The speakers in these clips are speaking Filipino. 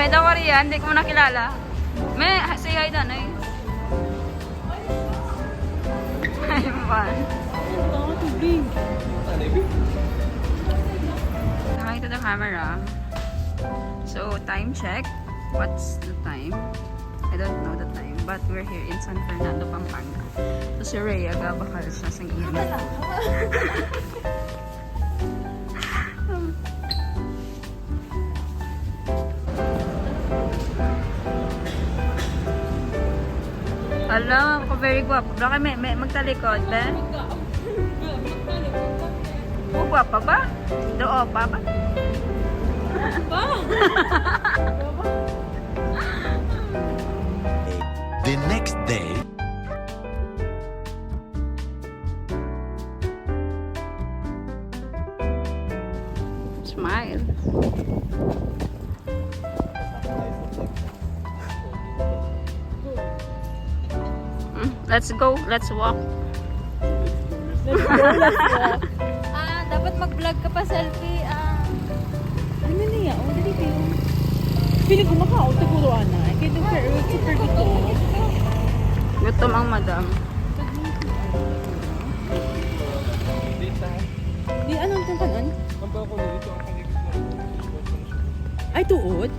Hi daw, Korea. Hindi ko mo nakilala. May, say hi daw, Nay. Hi, fun. Hi to the camera. So, time check. What's the time? I don't know the time. But we're here in San Fernando, Pampanga. So, si Rhea, gabakal siya sa inyo. Alam, ako very guwapo. Baka may magtalikod, be? Oh, guwapa ba? Doo pa ba? The next day. Smile. Let's go. Let's walk. Dapat mag-vlog ka pa selfie. Ano na niya? Oh, dali kayo. Piling kumakaon, taguruan na. Kaya doon ka, super gutom. Gutom ang madam. Di, anong itong kanon? Ay, tuod?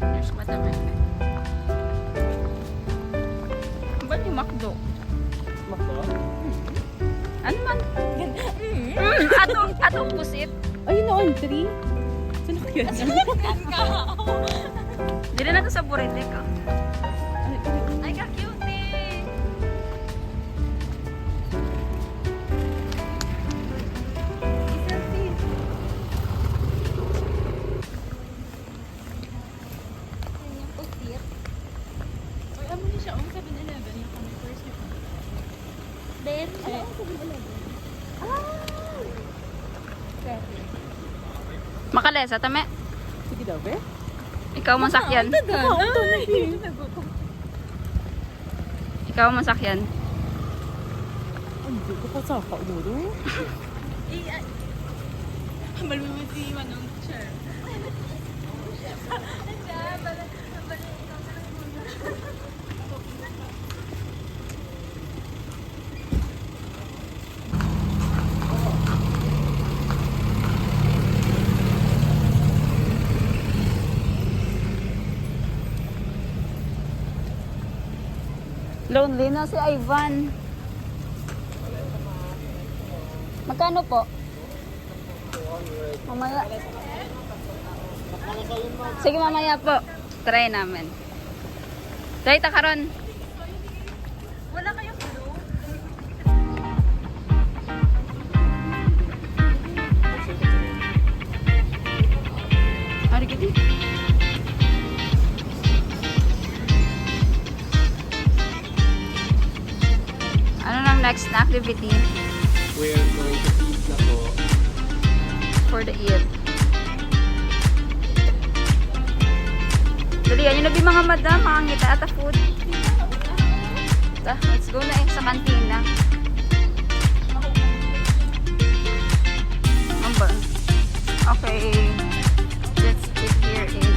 Yes, madam. Ba't yung McDo? Ano man? Atong pusit. Ayun na, on 3. Saan ako yun? Dili na to sa burete ka. Ay, ka-cutie! Selfie. Yan yung pusit. Ay, amo niya siya. Ang 7-Eleven yung kami first niya. Then, ano ang 7-Eleven? Makalesa, tame. Sige daw, be? Ikaw man sakyan. Nakaon to na yun. Ikaw man sakyan. Hindi ko pa saka ulo. Malmumuti manong chair. Lonely na si Ivan. Magkano po? Mamaya. Sige, mamaya po. Try namin. Try ta karon. Wala kayong clue? Ari gidi. Ano nang next na activity We're going to eat na po. for the eat? Dali, yun na mga madam, makangita at food. Let's go na sa kantina. Number. Okay. Let's sit here in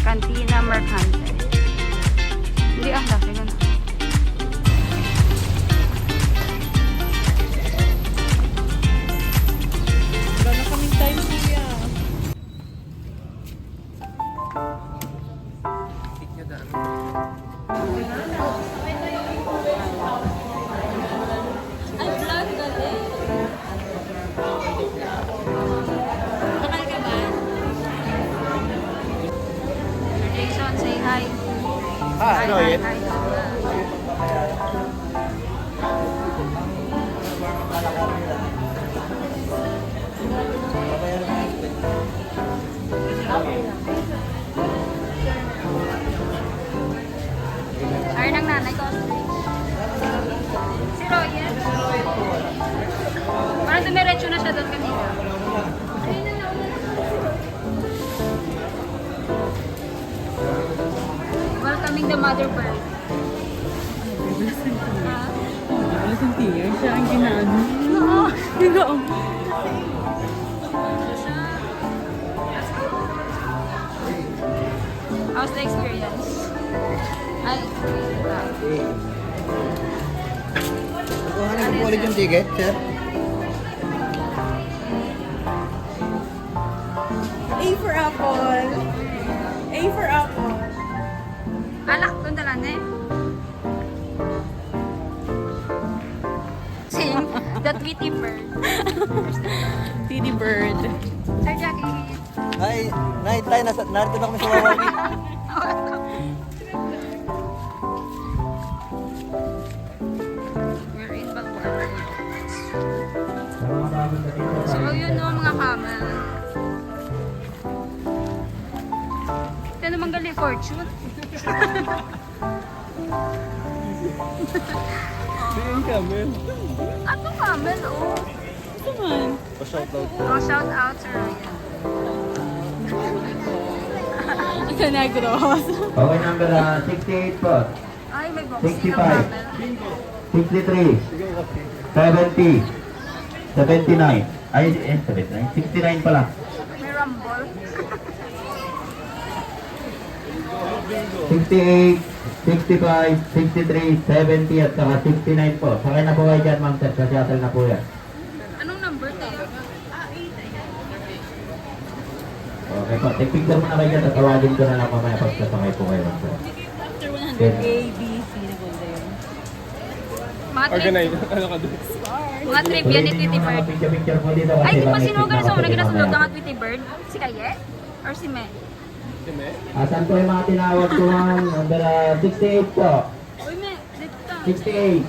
Cantina Mercante. Hindi dami na. Wala na kaming time, kuya. Eat nyo daan. Ay, vlog dali. Bakal ka ba? Jason, say hi. Ah, ano yun? Hi. Ay, nang nanay ko. Si Royen. Parang dumiretso na siya doon kanina. Welcoming the mother bird. Alas ang tingin siya ang ginaano. Oo. Higa ang. How's the experience? Ay, Kuhanin ko po ulit yung ticket, sir. A for apple. A for apple. alak doon dalan eh. Sing the Tweety Bird. Titty bird. Sir Jackie. Ay, night tayo, narito na kami sa Wawabi. We're in Balboa. So, yun no, mga camel. Ito naman galing fortune. Tingin ka, man. Ano camel, oh. Naman. Oh, shout out sa Ryan. Sa Negros. Okay, number 68 po. Ay, may boxing ng 65. camel. 63. 70. 79. Ay, 79. 69 pala. May rumble. 68, 65, 63, 70 at saka 69 po. Sakay na po kayo dyan, ma'am sir. Sa Seattle na po yan. Anong number tayo? Okay po. Take picture muna kayo dyan at tawagin ko na lang mamaya pag sasakay po kayo, ma'am sir. After 100, A, B, C na po there. Mga Organize. Ano ka doon? mga trivia ni Tweety Bird. Picture po dito kasi Ay, di ba lamig sinugan na sa una kasi ginasulog mamaya. ang Tweety Bird? Si Kaye? Or si Me? Asan po yung mga tinawag ko, ma'am? Number 68 po. Uy, Me, dito ka. 68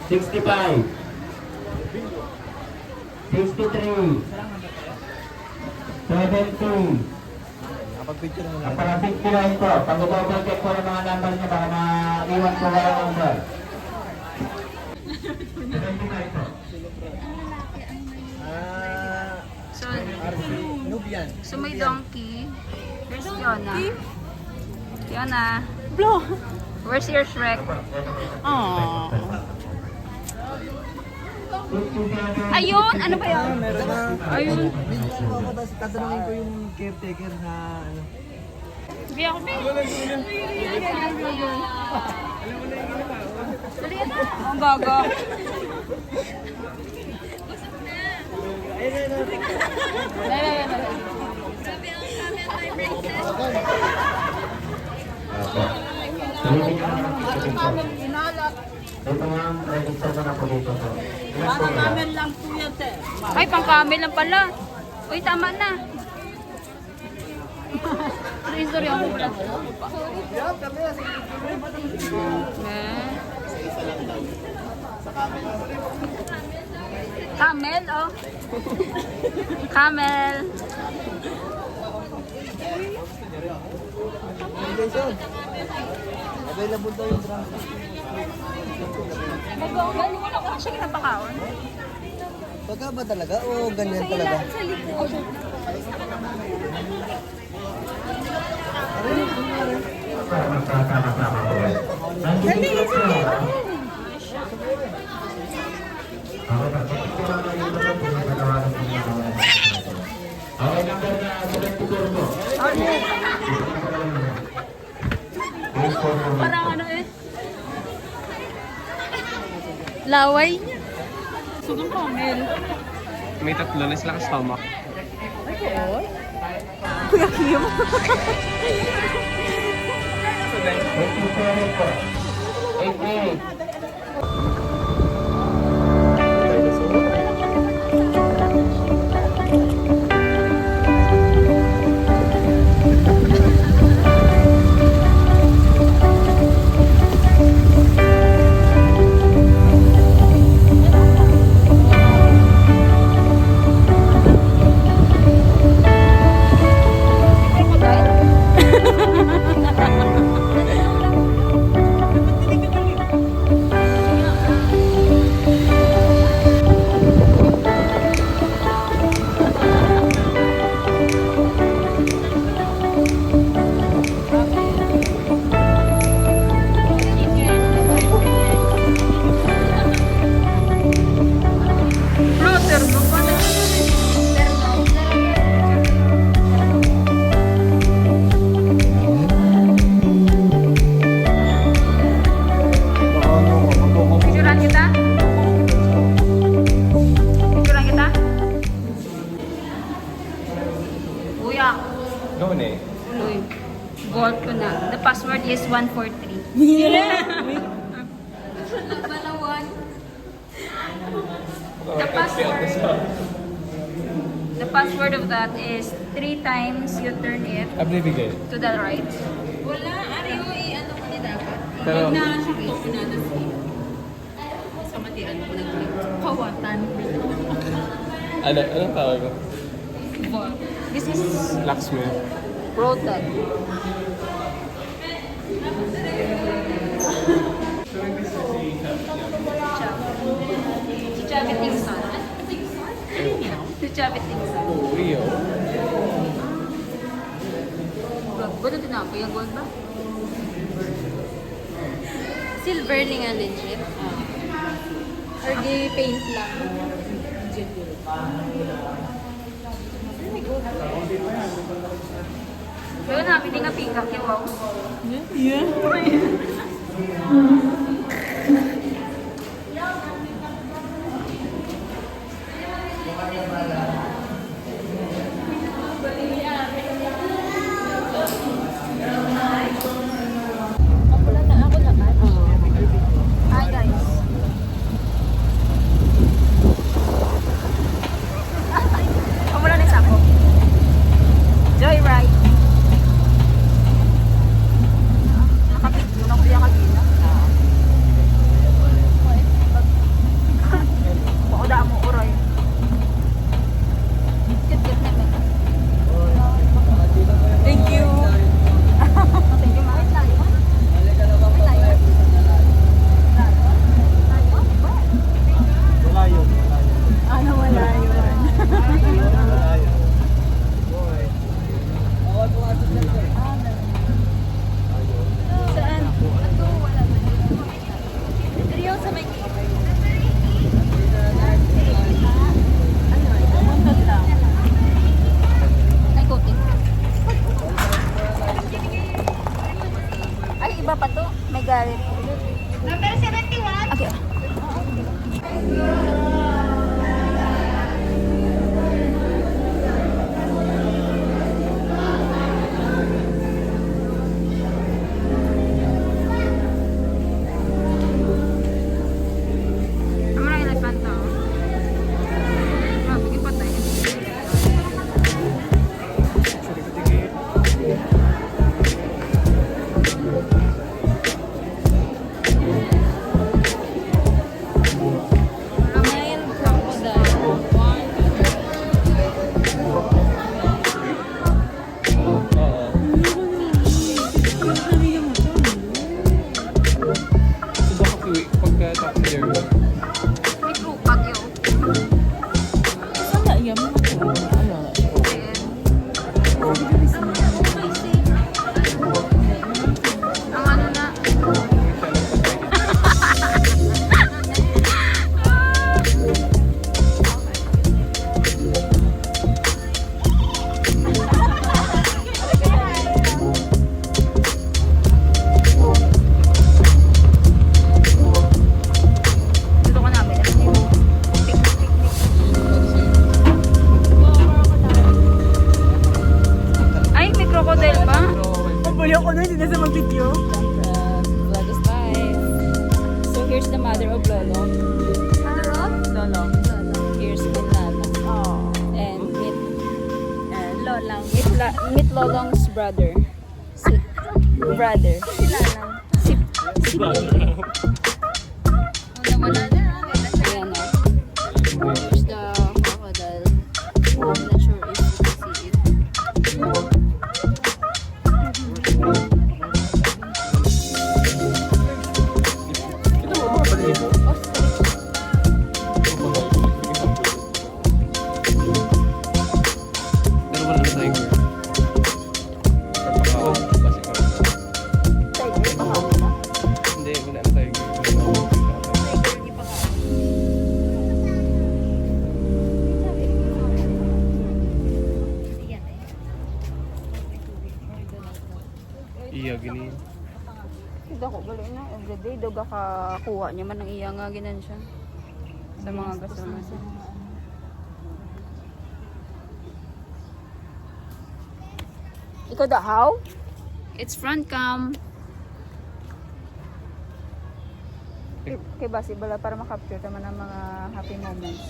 65 63 70 Kapag-picture mo na. Ang para 59 po. Pag double check po ng mga number niya, baka ma-iwan po kayo ng number. 75 po. So, RC, Nubian. so may donkey. Where's Fiona? Fiona, Blo. where's your Shrek? Aww. Ayun! Ano ba yun? Meron na. Ayun. Video ko ako, tapos tatanungin ko yung caretaker na ano. Sabi ako, Be. Dali na. Ang gaga. Sabihin niyo naman po dito. Ito ma'am, register ko na po dito. Ay, pang camel lang pala. Uy, tama na. Sorry, ako pala. Camel, oh. Camel. Jason, available daw yung drunk. Galing ko lang kung siya kinapakaon. Pagka ba talaga o ganyan talaga? Para magkakasama po kayo. Nandito po. Okay, pag-picture lang kayo dito po, matatawagan po niya mamaya. Okay, number na 74 po. Parang ano eh. Laway. Sugang camel. May tatlo na sila ka stomach. Kuya Kim. 87 po. 88. Go na eh. Uy, vault ko na. The password is 143. Balawan. The password of that is 3 times you turn it Abnibigay. to the right. Wala, ariyo ano ko ni dapat. Pero- Na siya ko pinada sa matian ko nag-click. Kawatan. Anong tawag ko? Vault. This is Locksmith. Rotan. Si Chavit Tingson. Si Chavit Tingson. Rio. Ba't tinapay ang gold ba? Silver ni nga legit. Or di paint lang. Pero namin din nga pingak yung wow. Yeah. Wala na ako lahat. Hi guys. Kamula na sa ako. Joyride. Nakapit mo na kuya kanina. Bako daan mo uray. Kit-kit na ba? Thank you. Thank you, ma'am. Wala yun. Ano wala yun? Wala yun. Boy. Saan? Ito, wala. Ariyo sa may Ay, coating. Ay, iba pa to. May galit. Number 71. Okay. Ang mga elephant to. Bigyan pa tayo. Nile crocodile. Oo. So baka pagka-top there. May krupat yun. Saan na iya mo? Ano? Ang ano na. Dito ko namin. Ay, may crocodile pa? Pabuli ako na, hindi na sa mag-video. Vlog is live. So here's the mother of Lolo. Lolo. Here's Min Lala. Oh. And meet Lolang. meet Lolong's brother. Si brother. Si Lalang. Si wala na. Ayan o. Here's the crocodile. I'm not sure if you can see it. Ito mo mga balibo. Pero wala na tiger. Hindi, wala na tiger. Iya, gini. Kita ko galing na everyday daw kakuha niya man ng iya nga ginan siya sa mga kasama siya. Ikaw daw? It's front cam. Kay Basi bala para makapture naman ng mga happy moments.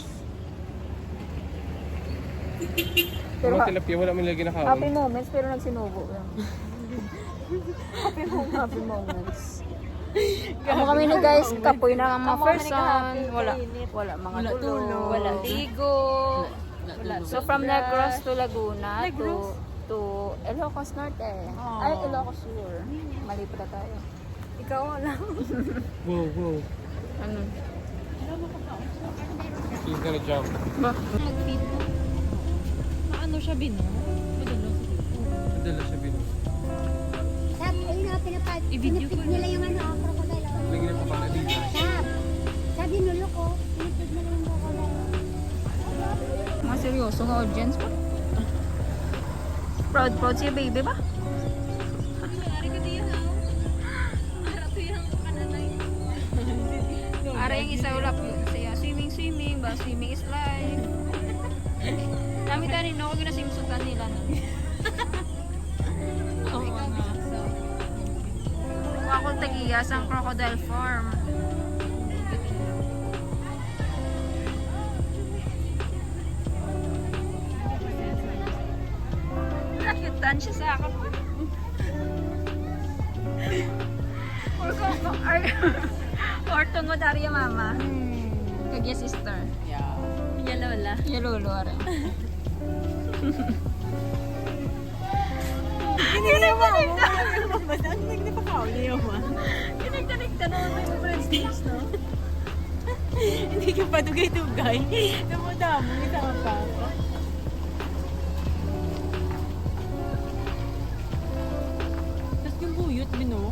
Pero Mga tilapia, wala man lagi happy nakaon. moments pero nagsinubo lang. Happy moments. Amo kami ni guys, kapoy na ang mga person. Wala mga tulo, wala ligo. So from Negros to Laguna to Ilocos Norte. Ay, Ilocos Sur. Mali pa tayo. Ikaw lang. Wow, wow. Ano? He's gonna jump. Maano siya, Bino? Madala siya bino. Sabi, ayun na, pinipid nila yung ano, crocodile. Lagi na pa pang-adila. Sabi nulo ko, pinipid nila yung crocodile. Mga seryoso nga audience pa. Proud siya baby ba? Ara yung isa ulap yun. Saya swimming ba? Swimming is life. Nami tani no ko ginasimsutan nila no. Ako tagiyas ang crocodile farm. Nakitan siya sa akin. Or tungod Arya mama. Kagya sister. Iya lola. Ya lolo ara. Kinagtanikta na may breadsticks no. Hindi ka pa dugay-dugay. Namudamo, isa ka pa. Tapos yung buyot, Bino?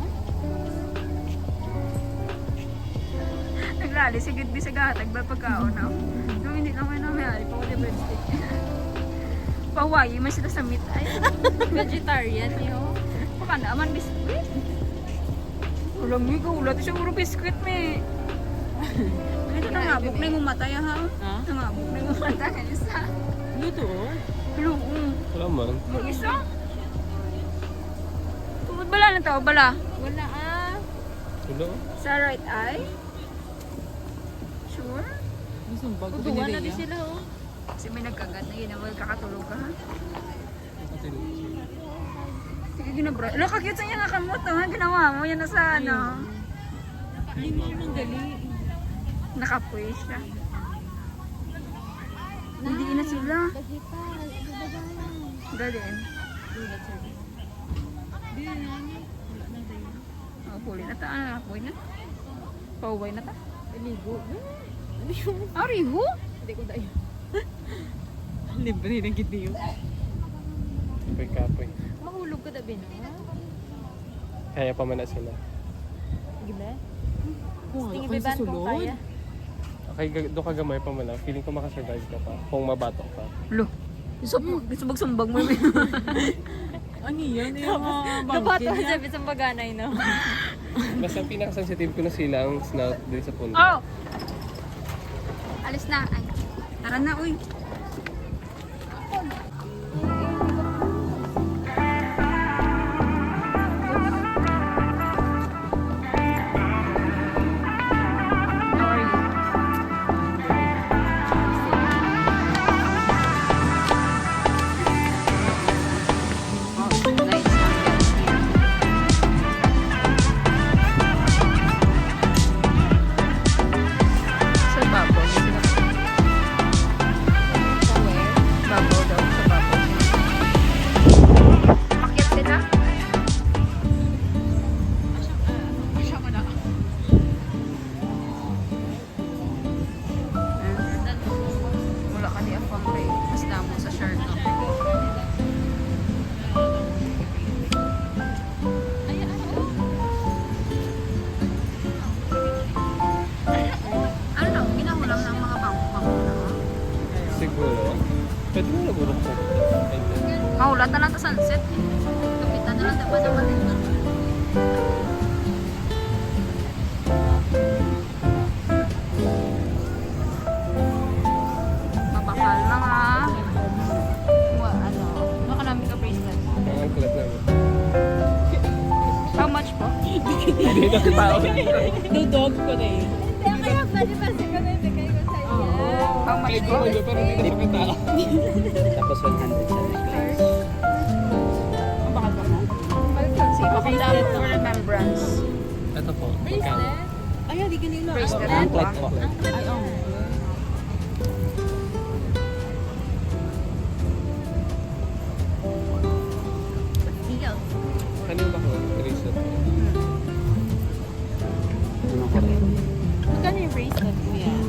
Naglali si Gudbi sa gatag ba pagkaon na. Nung hindi naman namin pa ko breadstick. Pawayi man sila sa meat ay. Vegetarian yo. Baka naman biskuit. Ulang mi ko ulat siya uro biskuit me. Ito nangabok na yung matay ha. Ha? Nangabok na yung matay isa. Luto? Hello. Wala man. Yung isa. Tungod bala na tao bala. Wala ah. Wala. Sa right eye. Sure. Gusto mo bago Tutuwa na binili din sila oh. Kasi may nagkagat na ginawal kakatulog ka ha. Sige ginabra. Ano kakit sa niya nga kamot ha. Ginawa mo yan na sa ano. Hindi mo siya manggali. Nakapoy siya. Hindi na sila. Galin. Oh, huli na ta. Ano nakapoy na? Pauway na ta. Ligo. Ano yung... Ariho? Hindi ko tayo. Libre na giti yun. Kapoy-kapoy. Mahulog ka dabi na. Kaya pa man na sila. Gila? Kung ano kayo sa sulod? Okay, doon ka gamay pa man lang. Feeling ko makasurvive ka pa. Kung mabatok ka. Lo. Sumbag-sumbag mo. Ano yan? Yung mga bangkin niya. Sabi sa baganay, no? Basta pinaka-sensitive ko na sila ang snout din sa puno. Oh! Alis na. Ay. Tara na, uy. How are you? Oh, nice. Sa babaw. Sa where? Babaw daw. Sa babaw. Makyat sila? Asya ko na. Wala ka di ang pang-ray. Mas damo sa shirt. No? Ano lang, ginahulang ng mga bangko-bangko na. Siguro. Pwede mo nagurok po. Maulat na lang sa sunset. Kapitan na lang dapat naman din. Mabakal mga ano, baka namin ka bracelet. Ang sulat namin. How much po? Hindi na tao. No dog ko na eh. How much Kahit po? ko pero hindi na tao. Tapos 100 siya. Ang bakal ba mo? Sige, pakita mo for remembrance. Ito po. Magkano? Ay, hindi kanina. Bracelet Ang po. flat po. Ay, oh. Kanino ba ko? Bracelet. Ano ko rin? Magkano yung bracelet mo yan?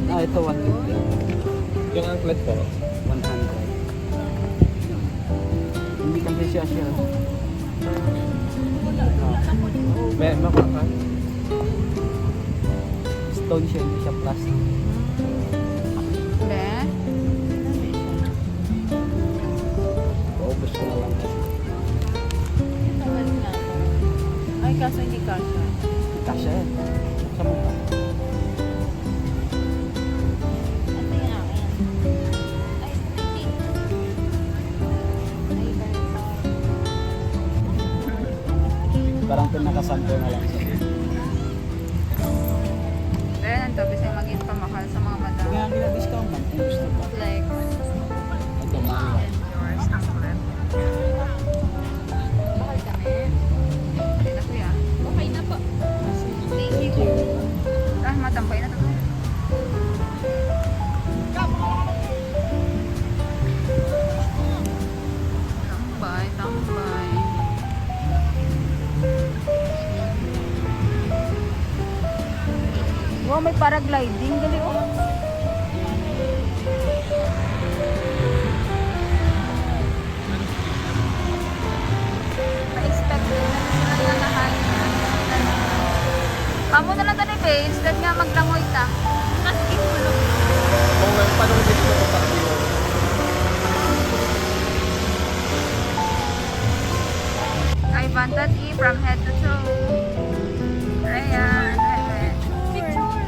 Ah, ito 150. Yung anklet po. 100. Hindi kasi siya. May makuha ka? Stone siya, hindi siya plastic. Hindi. Paubos ko na lang kasi. Ay, kaso hindi kasha. Kasya yan. Sa mukha. Ito yung akin. Ay, Parang pinakasample na lang siya. Then, ang tabi sa'yo maging pamakal sa mga madam. Kaya ang gina-discount lang kung gusto pa. Like, Ito, mahal. yours, anklet. bakal kami. Hindi na kuya. Okay na po. Thank you. Ah, matampay na to. Tambay, tambay. Wow, may paragliding. Gali, oh. Pa-expect ko na sila na high. Kamu na lang tani be, instead nga maglangoy ta. Kung paano mo dito ko pa dito? Ivan Tati from head to toe. Raya, picture.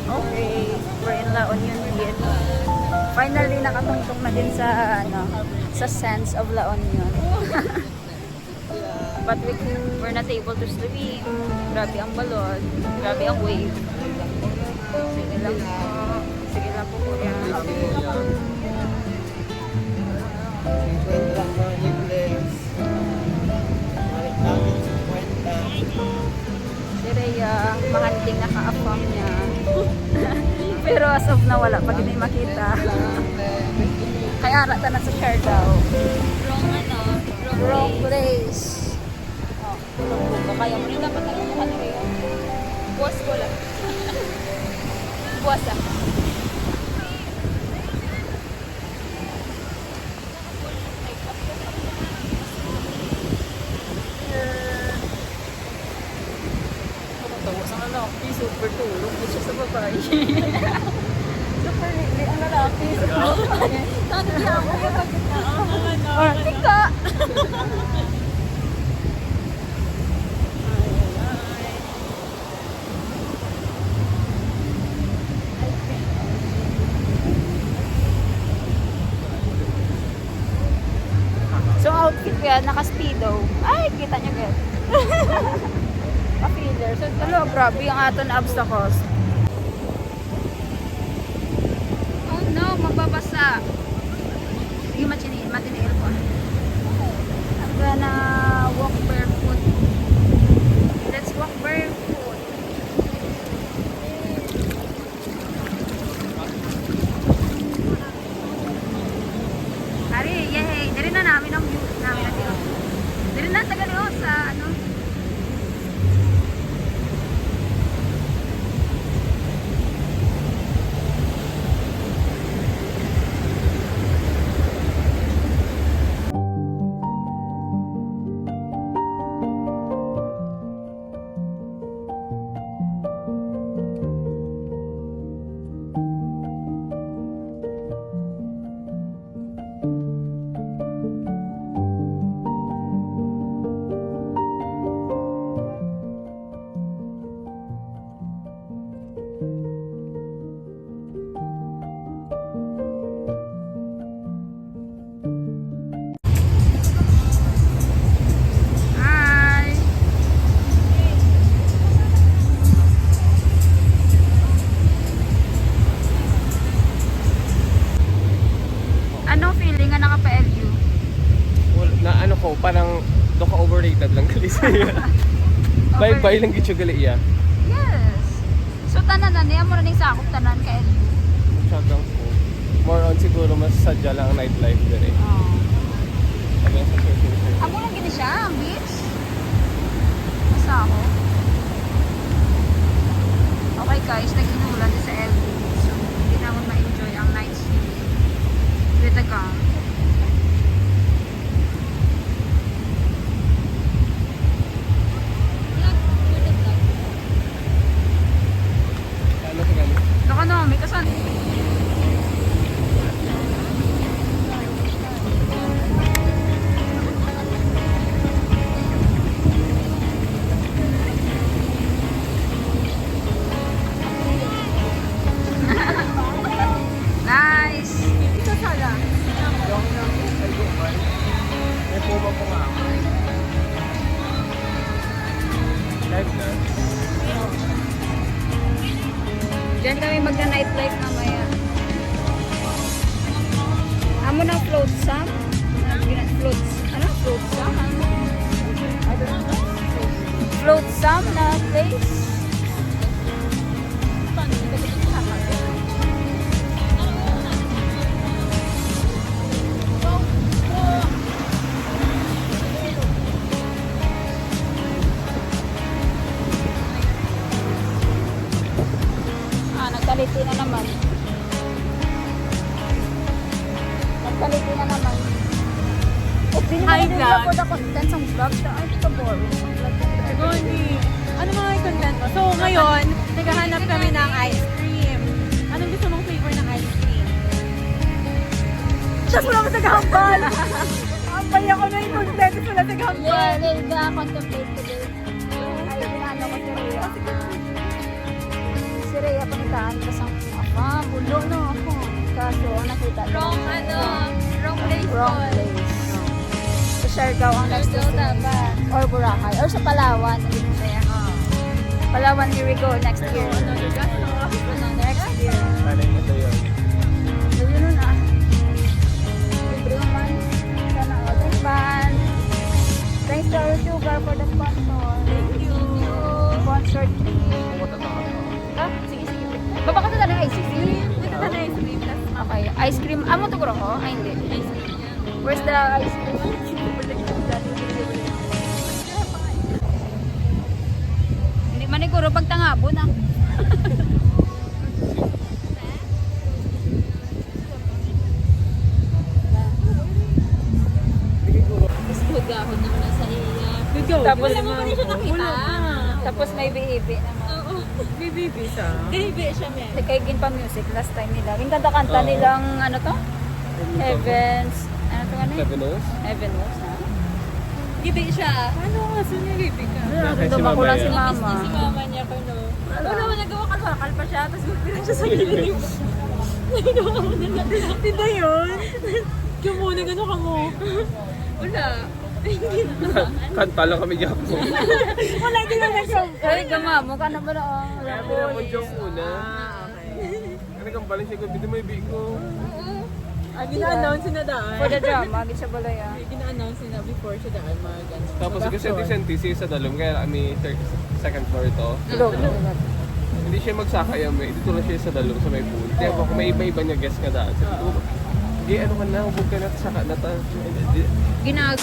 Okay, we're in La Union Gate. Finally, nakatungtong na din sa sa sense of La Union. But we're not able to swim. Grabe ang balon. Grabe ang wave. Sige lang po. Sige lang po kuya. Si Rhea, mahanding naka-affirm niya. Pero as of na wala pag hindi makita. Kaya rata na sa share daw. Wrong place. Oh, tulog ka. Kaya mo rin dapat na mukha ni Rhea. Buwas ko lang. Buwas ah. Tawa sa lalaki, super tulog mo siya sa babae. Super hindi ang lalaki sa babae. Tati ako yung pagkita. Tika! So outfit ko yan, naka-speedo. Ay, kita nyo get. Pa-filler. So talo, grabe yung aton obstacles. Oh no, mababasa. Sige, matiniil ko. I'm gonna walk barefoot. Let's walk barefoot. Ari, yay! Dili na namin ang view namin na dito. Dili na tagali sa ano. nga naka-PLU? Well, na ano ko, parang doon ka overrated lang gali siya. Bye-bye lang gityo gali iya. Yes. So tanan na niya mo na ning sakop tanan ka LU. Sagang ko. More on siguro mas sadya lang ang nightlife dire. Oh. Sabi sa surfing. Amo lang gini siya ang beach. Basta ako. Okay guys, nag-inulan din sa LU. So hindi naman ma-enjoy ang night swimming with the gang. Ano ka gani? Baka no, may kasan. Nice! Ito sala. May puma po nga ako. Live na. Diyan kami magna-nightlife mamaya. Amo ng float sam? Floats. Ano? Float sam? Float sam na place? Nagkaliti na naman. Nagkaliti na naman. Oh, di Hi, naman vlog. ako na content sa vlog. Ay, ito boring. Goni. Ano mga content mo? So, ngayon, naghahanap kami ng ice cream. Anong gusto mong flavor ng ice cream? Tapos wala ko naghahambal. Ambay ako na yung content. Tapos wala naghahambal. Yeah, contemplate today. Ay, pinano ko si Rhea. Si Rhea panitaan ko sa bulo na ako. Kaso, ang nakita ko. Wrong place. Wrong place. Sa Siargao ang next destination. Or Boracay. Or sa Palawan. Hindi ko siya. Palawan, here we go. Next year. Next year. Sanay na tayo. So, yun na. Libre naman. Sana all. Thanks, Van. Thanks to our sugar for the sponsor. Thank you. Sponsored trip. Ah, sige, sige. Baba ka na ng ice cream. Ito na ice cream. Okay, ice cream. Amo to ko? Ay, hindi. Where's the ice cream? Hindi man siguro pag tangabo na. Tapos hugahon naman na sa iya. Tapos, Wala mo pa rin siya nakita. tapos may biibi naman. Oo. Bibibi siya. Gahibi siya, men. Kay Gin pa music last time nila. Yung kanta-kanta nilang ano to? Heavens. Ano to ano? Seven O's? Heaven was ha? Gibi siya. Ano nga? Saan niya bibi ka? Kasi Dumako mama lang si yan. mama. Si mama niya ko, no. Wala mo nagawa kalwakal pa siya. Tapos magpira siya sa gilid. Nagawa mo na lang. Tinda yun? Kumuha gano ka mo. Wala. Kanta lang kami gyapon. Wala din na nag-show. Ay, gamamo ka na ba na? Kaya pinapag-joke muna. Ano kang balik siya ko, hindi mo ibig ko. Gina-announce na daan. For the drama, git siya balay ah. Gina-announce na before siya daan mga ganun. Tapos kasi senti-senti siya sa dalom, kaya kami second floor ito. Hindi siya magsakay may dito lang siya sa dalom sa may pool. Kaya kung may iba-iba niya guest nga daan. Sabi ko, ano ka na, huwag ka na saka na ta. Ginag...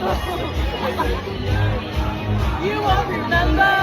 You won't remember.